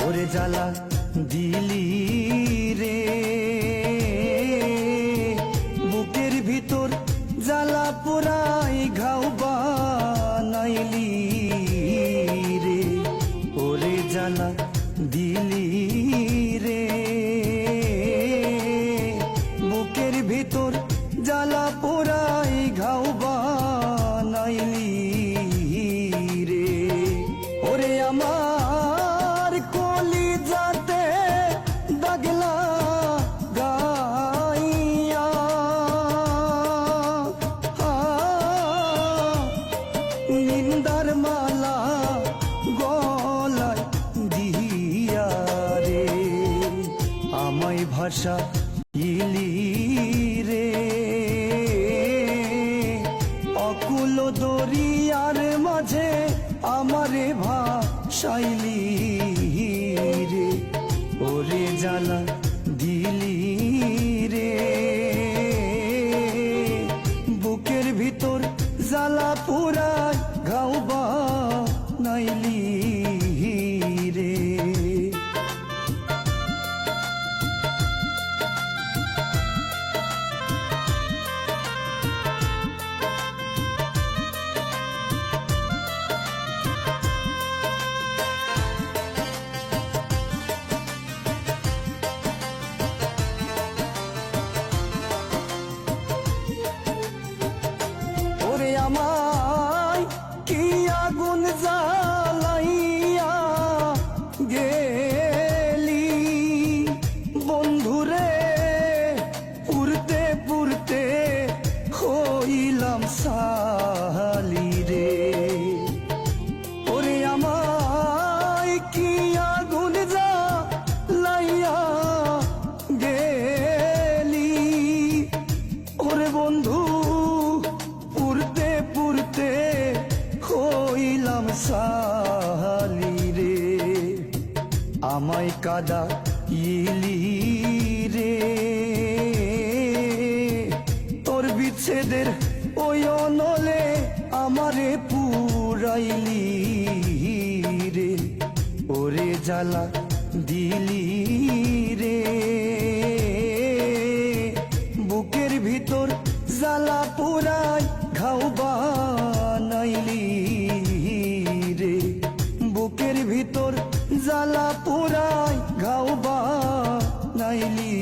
ওরে জ্বালা দিলি রে, বুকের ভিতর জ্বালা পোড়াই ঘাও বানাইলি রে। ওরে জ্বালা দিলি রে, বুকের ভিতর জ্বালা পোড়াই ঘাও বানাইলি রে। ওরে আমার কলিজাতে দাগলা গাইয়া, নিন্দার মালা গলায় দিয়া রে, আমায় ভাষা ইলি রে, অকুল দরিয়ার মাঝে আমারে ভাসাইলি রে। ওরে জ্বালা দিলি রে, বুকের ভিতর জ্বালা পুরাই ঘাও বানাইলি রে। ওরে আমায় কি আগুন জ্বালাইয়া গেলি বন্ধুরে, পুরতে পুরতে হইলাম সালি রে। ওরে আমায় কি আগুন জ্বালাইয়া গেলি, ওরে বন্ধু পুরতে পুরতে হইলাম সালি রে। আমায় কাদা ইলি রে, তোর বিচ্ছেদের ওই অনলে আমারে পুরাইলি রে। ওরে জ্বালা দিলি রে, বুকের ভিতর জ্বালা পোড়াই ঘাও বানাইলি রে। বুকের ভিতর জ্বালা পোড়াই ঘাও বানাইলি